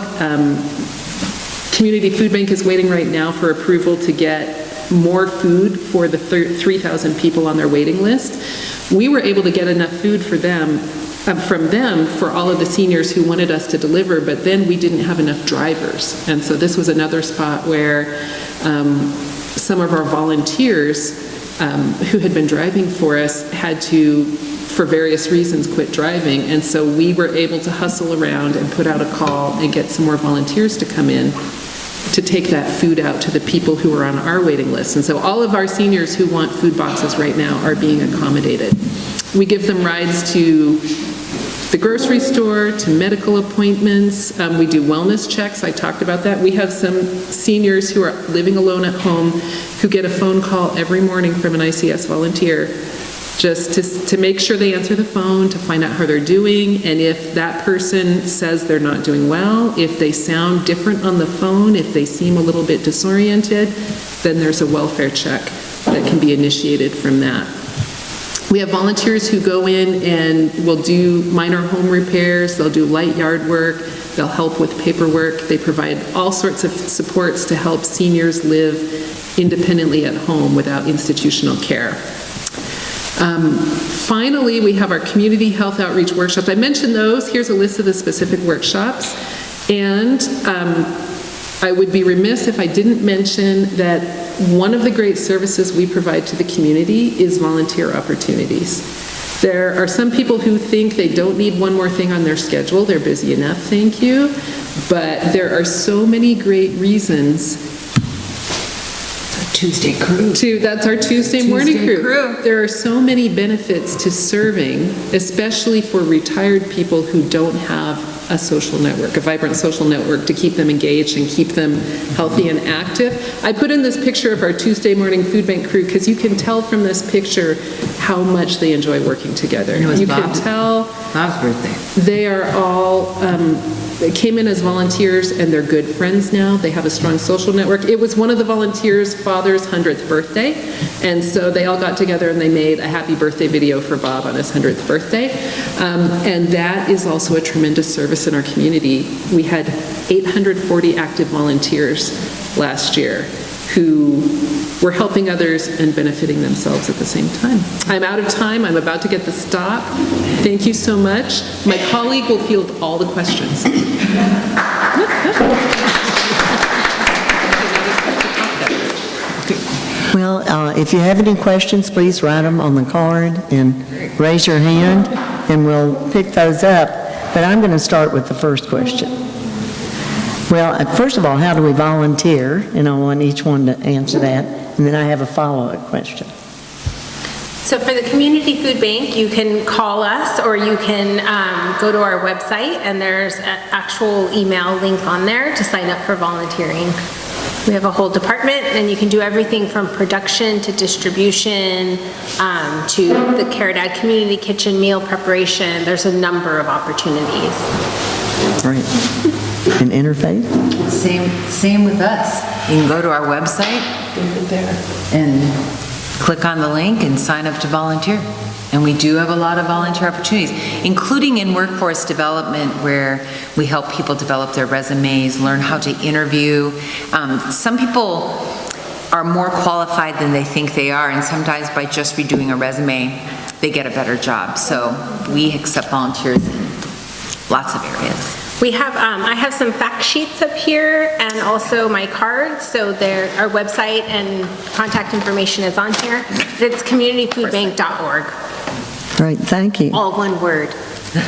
Speaker 3: Community Food Bank is waiting right now for approval to get more food for the 3,000 people on their waiting list. We were able to get enough food for them, from them for all of the seniors who wanted us to deliver, but then we didn't have enough drivers. And so this was another spot where some of our volunteers who had been driving for us had to, for various reasons, quit driving. And so we were able to hustle around and put out a call and get some more volunteers to come in to take that food out to the people who are on our waiting list. And so all of our seniors who want food boxes right now are being accommodated. We give them rides to the grocery store, to medical appointments. We do wellness checks. I talked about that. We have some seniors who are living alone at home who get a phone call every morning from an ICS volunteer just to make sure they answer the phone, to find out how they're doing, and if that person says they're not doing well, if they sound different on the phone, if they seem a little bit disoriented, then there's a welfare check that can be initiated from that. We have volunteers who go in and will do minor home repairs, they'll do light yard work, they'll help with paperwork, they provide all sorts of supports to help seniors live independently at home without institutional care. Finally, we have our community health outreach workshops. I mentioned those. Here's a list of the specific workshops. And I would be remiss if I didn't mention that one of the great services we provide to the community is volunteer opportunities. There are some people who think they don't need one more thing on their schedule. They're busy enough, thank you. But there are so many great reasons.
Speaker 4: Tuesday crew.
Speaker 3: That's our Tuesday morning crew. There are so many benefits to serving, especially for retired people who don't have a social network, a vibrant social network to keep them engaged and keep them healthy and active. I put in this picture of our Tuesday morning food bank crew because you can tell from this picture how much they enjoy working together. You can tell
Speaker 4: Bob's birthday.
Speaker 3: They are all, they came in as volunteers and they're good friends now. They have a strong social network. It was one of the volunteers' father's 100th birthday, and so they all got together and they made a happy birthday video for Bob on his 100th birthday. And that is also a tremendous service in our community. We had 840 active volunteers last year who were helping others and benefiting themselves at the same time. I'm out of time. I'm about to get the stop. Thank you so much. My colleague will field all the questions.
Speaker 1: Well, if you have any questions, please write them on the card and raise your hand, and we'll pick those up. but I'm going to start with the first question. Well, first of all, how do we volunteer? And I want each one to answer that, and then I have a follow-up question.
Speaker 2: So for the community food bank, you can call us or you can go to our website, and there's an actual email link on there to sign up for volunteering. We have a whole department, and you can do everything from production to distribution to the Care Dad Community Kitchen meal preparation. There's a number of opportunities.
Speaker 1: Right. And interfaith?
Speaker 4: Same with us. You can go to our website and click on the link and sign up to volunteer. And we do have a lot of volunteer opportunities, including in workforce development, where we help people develop their resumes, learn how to interview. Some people are more qualified than they think they are, and sometimes by just redoing a resume, they get a better job. So we accept volunteers in lots of areas.
Speaker 2: We have, I have some fact sheets up here and also my cards. So our website and contact information is on here. It's communityfoodbank.org.
Speaker 1: Right, thank you.
Speaker 2: All one word.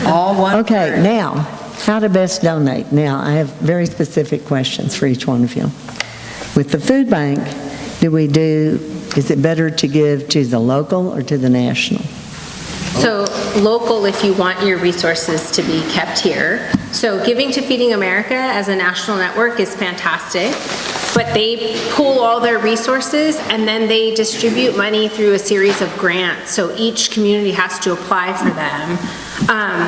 Speaker 4: All one
Speaker 1: Okay,
Speaker 4: word.
Speaker 1: now, how to best donate. Now, I have very specific questions for each one of you. With the food bank, is it better to give to the local or to the national?
Speaker 2: So local if you want your resources to be kept here. So giving to Feeding America as a national network is fantastic, but they pool all their resources and then they distribute money through a series of grants. So each community has to apply for them.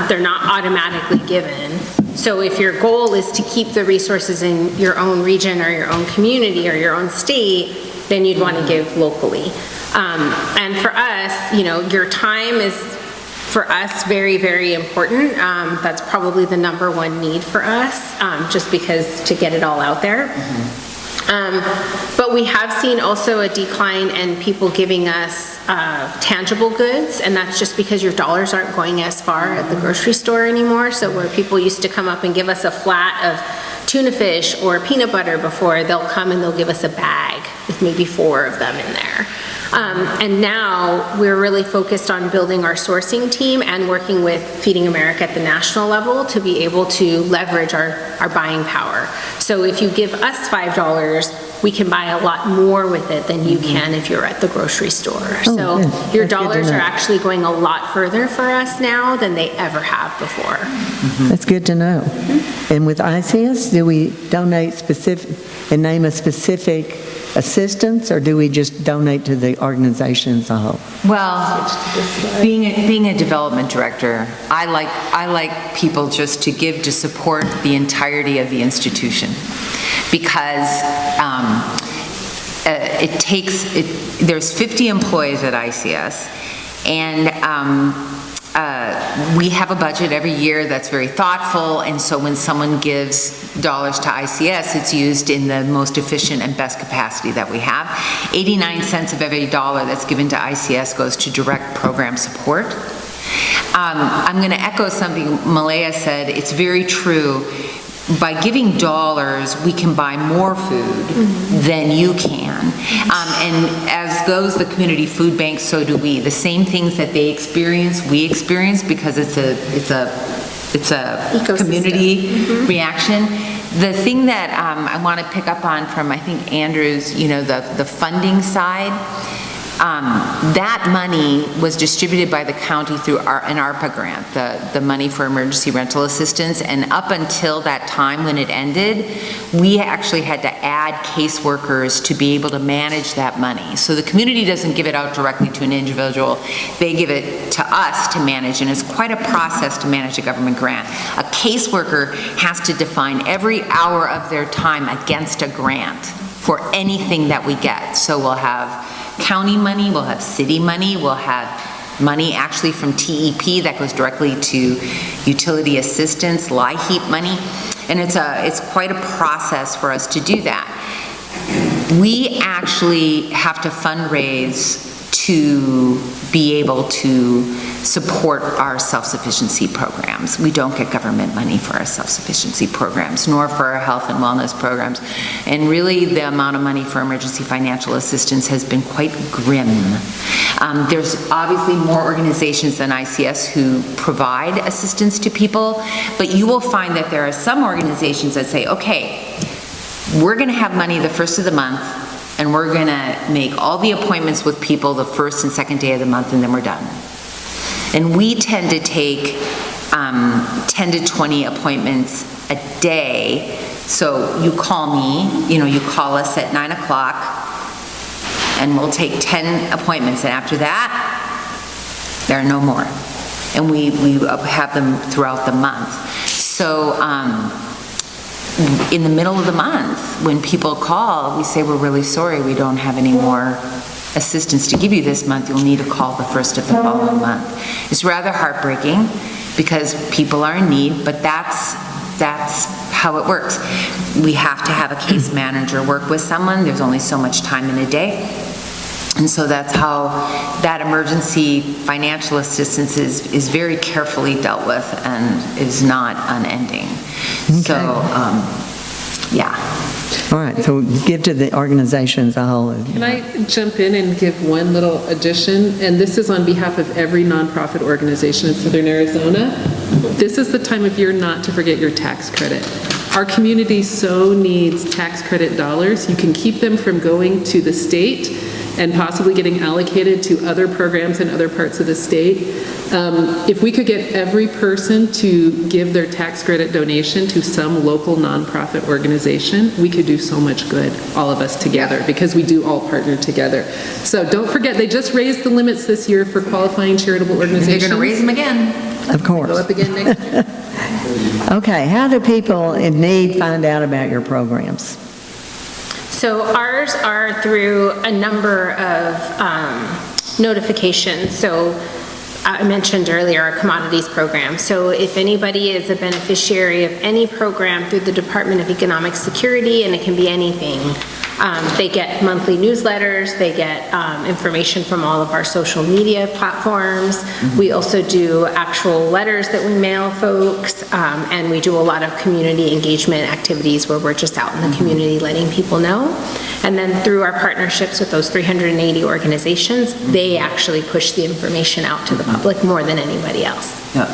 Speaker 2: They're not automatically given. So if your goal is to keep the resources in your own region or your own community or your own state, then you'd want to give locally. And for us, your time is, for us, very, very important. That's probably the number one need for us, just because to get it all out there. But we have seen also a decline in people giving us tangible goods, and that's just because your dollars aren't going as far at the grocery store anymore. So where people used to come up and give us a flat of tuna fish or peanut butter before, they'll come and they'll give us a bag with maybe 4 of them in there. And now we're really focused on building our sourcing team and working with Feeding America at the national level to be able to leverage our buying power. So if you give us $5, we can buy a lot more with it than you can if you're at the grocery store. So
Speaker 1: good.
Speaker 2: your
Speaker 1: That's good to
Speaker 2: dollars are
Speaker 1: know.
Speaker 2: actually going a lot further for us now than they ever have before.
Speaker 1: That's good to know. And with ICS, do we donate specific, and name a specific assistance, or do we just donate to the organization as a whole?
Speaker 4: Well, being a development director, I like people just to give to support the entirety of the institution, because there's 50 employees at ICS, and we have a budget every year that's very thoughtful, and so when someone gives dollars to ICS, it's used in the most efficient and best capacity that we have. 89 cents of every dollar that's given to ICS goes to direct program support. I'm going to echo something Malea said. It's very true. By giving dollars, we can buy more food than you can. And as goes the community food bank, so do we. The same things that they experience, we experience, because it's a
Speaker 2: Ecosystem.
Speaker 4: community reaction. The thing that I want to pick up on from, I think, Andrew's, the funding side, that money was distributed by the county through an ARPA grant, the money for emergency rental assistance, and up until that time when it ended, we actually had to add caseworkers to be able to manage that money. So the community doesn't give it out directly to an individual, they give it to us to manage, and it's quite a process to manage a government grant. A caseworker has to define every hour of their time against a grant for anything that we get. So we'll have county money, we'll have city money, we'll have money actually from TEP that goes directly to utility assistance, LIHEAP money, and it's quite a process for us to do that. We actually have to fundraise to be able to support our self-sufficiency programs. We don't get government money for our self-sufficiency programs, nor for our health and wellness programs. And really, the amount of money for emergency financial assistance has been quite grim. There's obviously more organizations than ICS who provide assistance to people, but you will find that there are some organizations that say, okay, we're going to have money the first of the month, and we're going to make all the appointments with people the first and second day of the month, and then we're done. And we tend to take 10 to 20 appointments a day. So you call me, you call us at 9 o'clock, and we'll take 10 appointments, and after that, there are no more. And we have them throughout the month. So in the middle of the month, when people call, we say, we're really sorry, we don't have any more assistance to give you this month. You'll need to call the first of the following month. It's rather heartbreaking because people are in need, but that's how it works. We have to have a case manager work with someone. There's only so much time in a day. And so that's how that emergency financial assistance is very carefully dealt with and is not unending.
Speaker 1: Okay.
Speaker 4: So, yeah.
Speaker 1: All right, so give to the organization as a whole.
Speaker 3: Can I jump in and give one little addition? And this is on behalf of every nonprofit organization in Southern Arizona. This is the time of year not to forget your tax credit. Our community so needs tax credit dollars. You can keep them from going to the state and possibly getting allocated to other programs in other parts of the state. If we could get every person to give their tax credit donation to some local nonprofit organization, we could do so much good, all of us together, because we do all partner together. So don't forget, they just raised the limits this year for qualifying charitable organizations.
Speaker 4: They're going to raise them again.
Speaker 1: Of course.
Speaker 3: Go up again next year.
Speaker 1: Okay, how do people in need find out about your programs?
Speaker 2: So ours are through a number of notifications. So I mentioned earlier our commodities program. So if anybody is a beneficiary of any program through the Department of Economic Security, and it can be anything, they get monthly newsletters, they get information from all of our social media platforms. We also do actual letters that we mail folks, and we do a lot of community engagement activities where we're just out in the community letting people know. And then through our partnerships with those 380 organizations, they actually push the information out to the public more than anybody else.
Speaker 4: Yeah.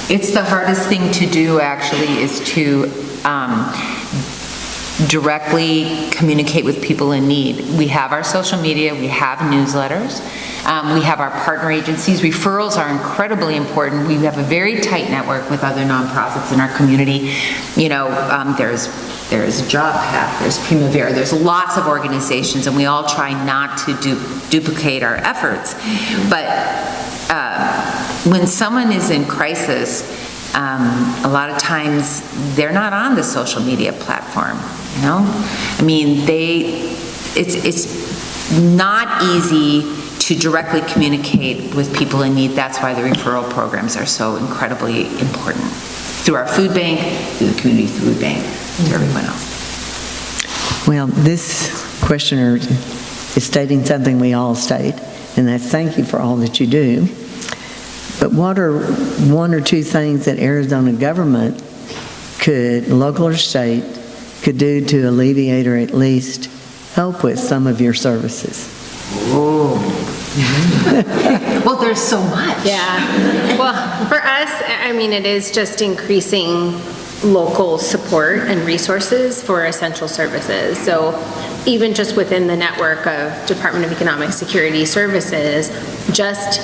Speaker 4: It's the hardest thing to do, actually, is to directly communicate with people in need. We have our social media, we have newsletters, we have our partner agencies. Referrals are incredibly important. We have a very tight network with other nonprofits in our community. There's Job Path, there's Primavera, there's lots of organizations, and we all try not to duplicate our efforts. But when someone is in crisis, a lot of times they're not on the social media platform, I mean, it's not easy to directly communicate with people in need. That's why the referral programs are so incredibly important. Through our food bank, through the community food bank, to everyone else.
Speaker 1: Well, this questioner is stating something we all state, and that's thank you for all that you do. But what are one or two things that Arizona government could, local or state, could do to alleviate or at least help with some of your services?
Speaker 4: Oh. Well, there's so much.
Speaker 2: Yeah. Well, for us, I mean, it is just increasing local support and resources for essential services. So even just within the network of Department of Economic Security services, just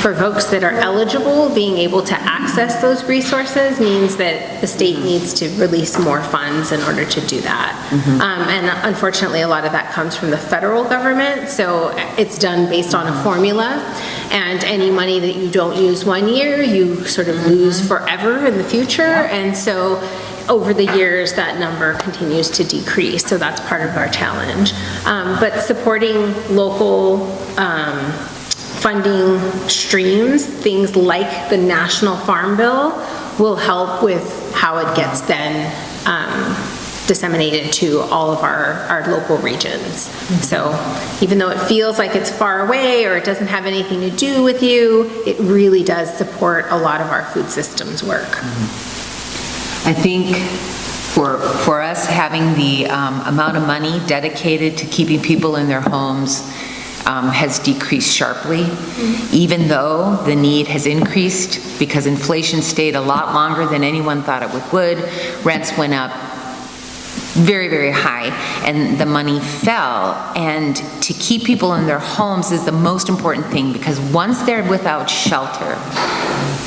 Speaker 2: for folks that are eligible, being able to access those resources means that the state needs to release more funds in order to do that. And unfortunately, a lot of that comes from the federal government, so it's done based on a formula, and any money that you don't use one year, you sort of lose forever in the future, and so over the years, that number continues to decrease, so that's part of our challenge. But supporting local funding streams, things like the National Farm Bill, will help with how it gets then disseminated to all of our local regions. So even though it feels like it's far away or it doesn't have anything to do with you, it really does support a lot of our food systems work.
Speaker 4: I think for us, having the amount of money dedicated to keeping people in their homes has decreased sharply, even though the need has increased because inflation stayed a lot longer than anyone thought it would. Rents went up very, very high, and the money fell. And to keep people in their homes is the most important thing, because once they're without shelter,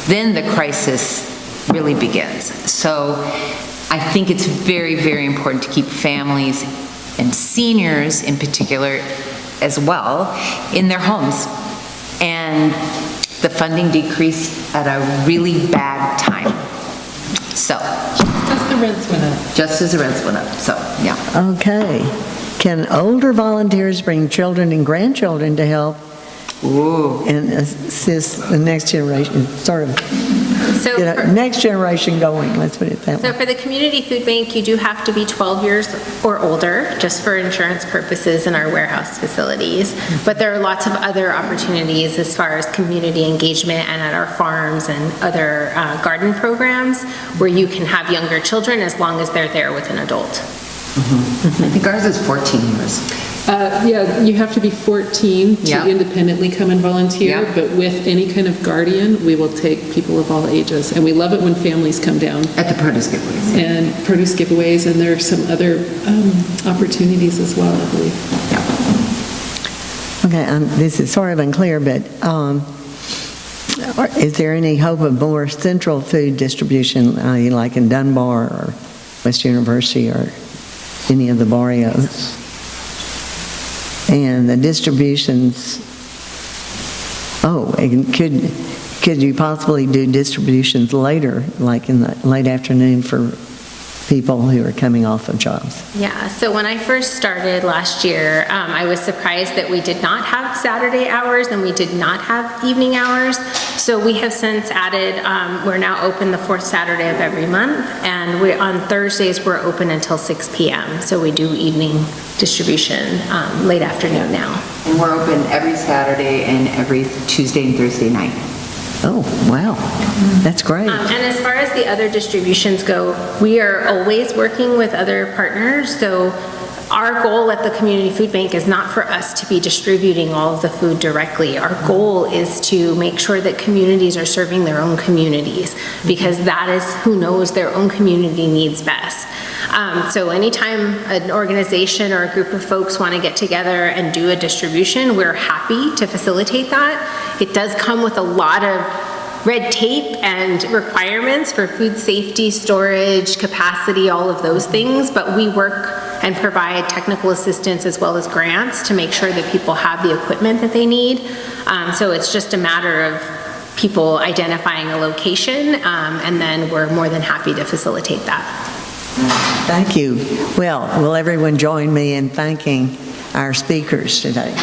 Speaker 4: then the crisis really begins. So I think it's very, very important to keep families and seniors in particular as well in their homes. And the funding decreased at a really bad time. So.
Speaker 3: Just the rents went up.
Speaker 4: Just as the rents went up, so, yeah.
Speaker 1: Okay. Can older volunteers bring children and grandchildren to help
Speaker 4: Ooh.
Speaker 1: and assist the next generation, sort of,
Speaker 2: So
Speaker 1: next generation going, let's put it that way?
Speaker 2: So for the community food bank, you do have to be 12 years or older, just for insurance purposes in our warehouse facilities. But there are lots of other opportunities as far as community engagement and at our farms and other garden programs where you can have younger children as long as they're there with an adult.
Speaker 4: I think ours is 14 years.
Speaker 3: Yeah, you have to be 14 to
Speaker 4: Yeah.
Speaker 3: independently come and volunteer,
Speaker 4: Yeah.
Speaker 3: but with any kind of guardian, we will take people of all ages. And we love it when families come down.
Speaker 4: At the produce giveaways.
Speaker 3: And produce giveaways, and there are some other opportunities as well, I believe.
Speaker 1: Okay, this is sort of unclear, but is there any hope of more central food distribution, like in Dunbar or West University or any of the barrios? And the distributions, and could you possibly do distributions later, like in the late afternoon for people who are coming off of jobs?
Speaker 2: Yeah, so when I first started last year, I was surprised that we did not have Saturday hours and we did not have evening hours. So we have since added, we're now open the fourth Saturday of every month, and on Thursdays we're open until 6 p.m. So we do evening distribution late afternoon now.
Speaker 4: And we're open every Saturday and every Tuesday and Thursday night.
Speaker 1: Oh, wow, that's great.
Speaker 2: And as far as the other distributions go, we are always working with other partners. So our goal at the Community Food Bank is not for us to be distributing all of the food directly. Our goal is to make sure that communities are serving their own communities, because that is who knows their own community needs best. So anytime an organization or a group of folks want to get together and do a distribution, we're happy to facilitate that. It does come with a lot of red tape and requirements for food safety, storage, capacity, all of those things, but we work and provide technical assistance as well as grants to make sure that people have the equipment that they need. So it's just a matter of people identifying a location, and then we're more than happy to facilitate that.
Speaker 1: Thank you. Well, will everyone join me in thanking our speakers today?